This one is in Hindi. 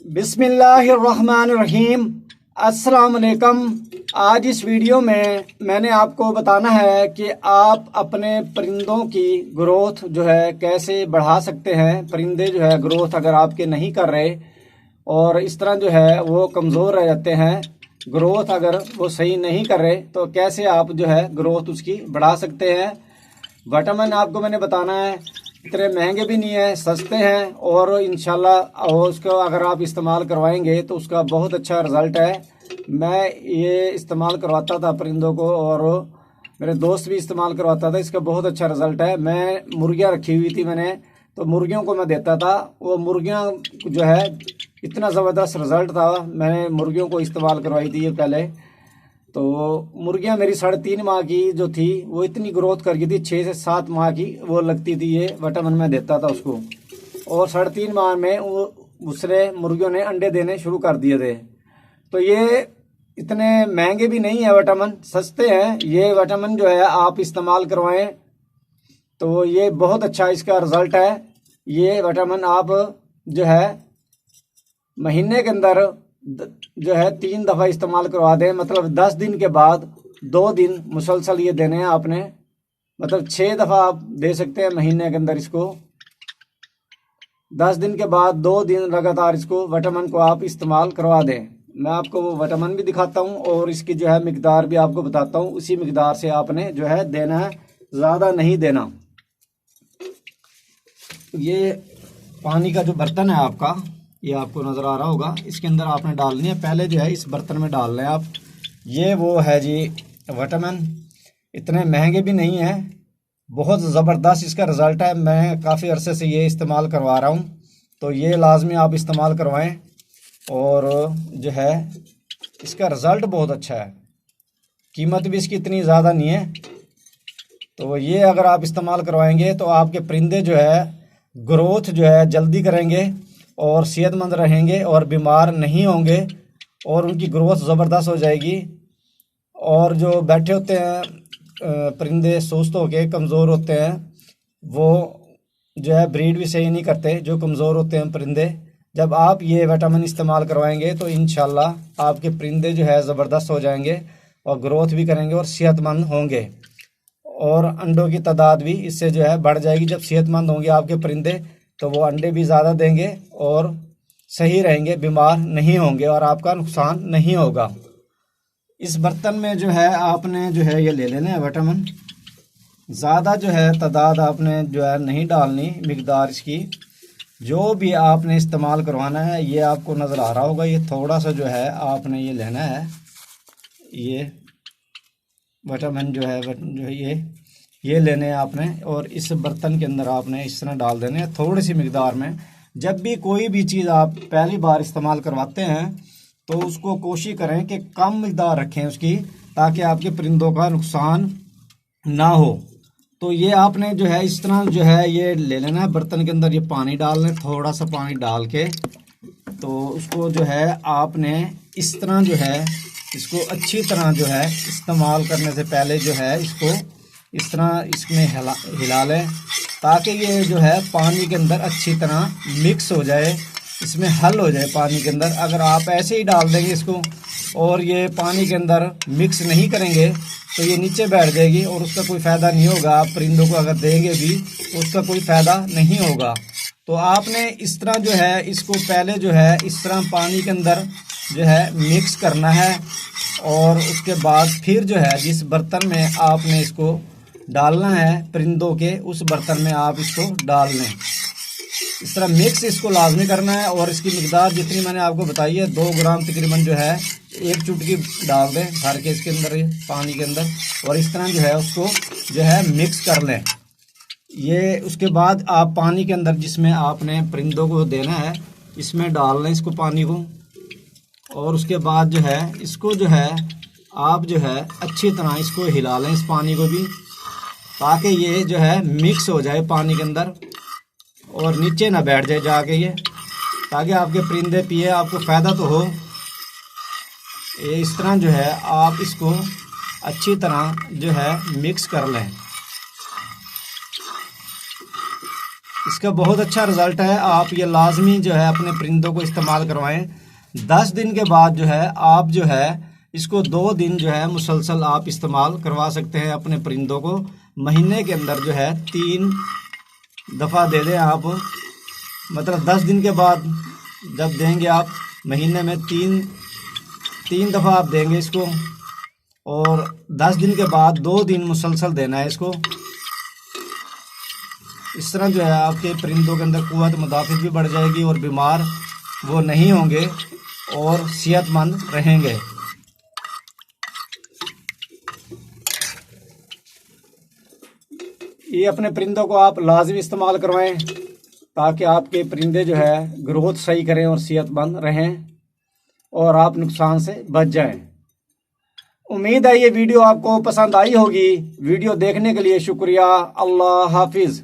बिस्मिल्लाहिर्रहमानिर्रहीम। अस्सलाम वालेकुम। आज इस वीडियो में मैंने आपको बताना है कि आप अपने परिंदों की ग्रोथ जो है कैसे बढ़ा सकते हैं। परिंदे जो है ग्रोथ अगर आपके नहीं कर रहे और इस तरह जो है वो कमज़ोर रह जाते हैं, ग्रोथ अगर वो सही नहीं कर रहे तो कैसे आप जो है ग्रोथ उसकी बढ़ा सकते हैं। विटामिन आपको मैंने बताना है, इतने महंगे भी नहीं है, सस्ते हैं और इंशाल्लाह उसको अगर आप इस्तेमाल करवाएंगे तो उसका बहुत अच्छा रिज़ल्ट है। मैं ये इस्तेमाल करवाता था परिंदों को और मेरे दोस्त भी इस्तेमाल करवाता था, इसका बहुत अच्छा रिज़ल्ट है। मैं मुर्गियाँ रखी हुई थी मैंने, तो मुर्गियों को मैं देता था, वो मुर्गियाँ जो है इतना ज़बरदस्त रिज़ल्ट था। मैंने मुर्गियों को इस्तेमाल करवाई थी ये पहले, तो मुर्गियां मेरी 3.5 माह की जो थी वो इतनी ग्रोथ कर गई थी, 6 से 7 माह की वो लगती थी। ये विटामिन मैं देता था उसको और 3.5 माह में वो दूसरे मुर्गियों ने अंडे देने शुरू कर दिए थे। तो ये इतने महंगे भी नहीं है, विटामिन सस्ते हैं। ये विटामिन जो है आप इस्तेमाल करवाएं तो ये बहुत अच्छा इसका रिज़ल्ट है। ये विटामिन आप जो है महीने के अंदर जो है 3 दफ़ा इस्तेमाल करवा दें, मतलब 10 दिन के बाद 2 दिन मुसलसल ये देने हैं आपने, मतलब 6 दफ़ा आप दे सकते हैं महीने के अंदर इसको। 10 दिन के बाद 2 दिन लगातार इसको विटामिन को आप इस्तेमाल करवा दें। मैं आपको वो विटामिन भी दिखाता हूँ और इसकी जो है मिकदार भी आपको बताता हूँ। उसी मिकदार से आपने जो है देना है, ज़्यादा नहीं देना। ये पानी का जो बर्तन है आपका, ये आपको नज़र आ रहा होगा, इसके अंदर आपने डालनी है। पहले जो है इस बर्तन में डाल लें आप। ये वो है जी विटामिन, इतने महंगे भी नहीं है, बहुत ज़बरदस्त इसका रिज़ल्ट है। मैं काफ़ी अरसे से ये इस्तेमाल करवा रहा हूँ, तो ये लाजमी आप इस्तेमाल करवाएं और जो है इसका रिज़ल्ट बहुत अच्छा है। कीमत भी इसकी इतनी ज़्यादा नहीं है, तो ये अगर आप इस्तेमाल करवाएंगे तो आपके परिंदे जो है ग्रोथ जो है जल्दी करेंगे और सेहतमंद रहेंगे और बीमार नहीं होंगे और उनकी ग्रोथ ज़बरदस्त हो जाएगी। और जो बैठे होते हैं परिंदे सुस्त होके कमज़ोर होते हैं, वो जो है ब्रीड भी सही नहीं करते, जो कमज़ोर होते हैं परिंदे, जब आप ये विटामिन इस्तेमाल करवाएंगे तो इंशाल्लाह आपके परिंदे जो है ज़बरदस्त हो जाएंगे और ग्रोथ भी करेंगे और सेहतमंद होंगे और अंडों की तादाद भी इससे जो है बढ़ जाएगी। जब सेहतमंद होंगे आपके परिंदे तो वो अंडे भी ज़्यादा देंगे और सही रहेंगे, बीमार नहीं होंगे और आपका नुकसान नहीं होगा। इस बर्तन में जो है आपने जो है ये ले लेना है विटामिन। ज़्यादा जो है तादाद आपने जो है नहीं डालनी, मिकदार इसकी जो भी आपने इस्तेमाल करवाना है ये आपको नज़र आ रहा होगा। ये थोड़ा सा जो है आपने ये लेना है, ये विटामिन जो है ये लेने हैं आपने और इस बर्तन के अंदर आपने इस तरह डाल देने हैं थोड़ी सी मिकदार में। जब भी कोई भी चीज़ आप पहली बार इस्तेमाल करवाते हैं तो उसको कोशिश करें कि कम मिकदार रखें उसकी, ताकि आपके परिंदों का नुकसान ना हो। तो ये आपने जो है इस तरह जो है ये ले लेना है बर्तन के अंदर। ये पानी डाल लें, थोड़ा सा पानी डाल के, तो उसको जो है आपने इस तरह जो है इसको अच्छी तरह जो है इस्तेमाल करने से पहले जो है इसको इस तरह इसमें हिला लें, ताकि ये जो है पानी के अंदर अच्छी तरह मिक्स हो जाए, इसमें हल हो जाए पानी के अंदर। अगर आप ऐसे ही डाल देंगे इसको और ये पानी के अंदर मिक्स नहीं करेंगे तो ये नीचे बैठ जाएगी और उसका कोई फ़ायदा नहीं होगा। आप परिंदों को अगर देंगे भी तो उसका कोई फ़ायदा नहीं होगा। तो आपने इस तरह जो है इसको पहले जो है इस तरह पानी के अंदर जो है मिक्स करना है और उसके बाद फिर जो है जिस बर्तन में आपने इसको डालना है परिंदों के, उस बर्तन में आप इसको डाल लें। इस तरह मिक्स इसको लाजमी करना है और इसकी मिकदार जितनी मैंने आपको बताई है 2 ग्राम तकरीबन जो है 1 चुटकी डाल दें भर के इसके अंदर, पानी के अंदर, और इस तरह जो है उसको जो है मिक्स कर लें। ये उसके बाद आप पानी के अंदर जिसमें आपने परिंदों को देना है इसमें डाल लें इसको पानी को, और उसके बाद जो है इसको जो है आप जो है अच्छी तरह इसको हिला लें, इस पानी को भी, ताकि ये जो है मिक्स हो जाए पानी के अंदर और नीचे ना बैठ जाए जाके ये, ताकि आपके परिंदे पिए, आपको फ़ायदा तो हो। ये इस तरह जो है आप इसको अच्छी तरह जो है मिक्स कर लें। इसका बहुत अच्छा रिज़ल्ट है। आप ये लाजमी जो है अपने परिंदों को इस्तेमाल करवाएं। 10 दिन के बाद जो है आप जो है इसको 2 दिन जो है मुसलसल आप इस्तेमाल करवा सकते हैं अपने परिंदों को। महीने के अंदर जो है 3 दफ़ा दे दें आप, मतलब 10 दिन के बाद जब देंगे आप, महीने में तीन दफ़ा आप देंगे इसको, और 10 दिन के बाद 2 दिन मुसलसल देना है इसको। इस तरह जो है आपके परिंदों के अंदर क़ुव्वत मुदाफ़ित भी बढ़ जाएगी और बीमार वो नहीं होंगे और सेहतमंद रहेंगे। ये अपने परिंदों को आप लाजमी इस्तेमाल करवाएं ताकि आपके परिंदे जो है ग्रोथ सही करें और सेहतमंद रहें और आप नुकसान से बच जाएं। उम्मीद है ये वीडियो आपको पसंद आई होगी। वीडियो देखने के लिए शुक्रिया। अल्लाह हाफिज़।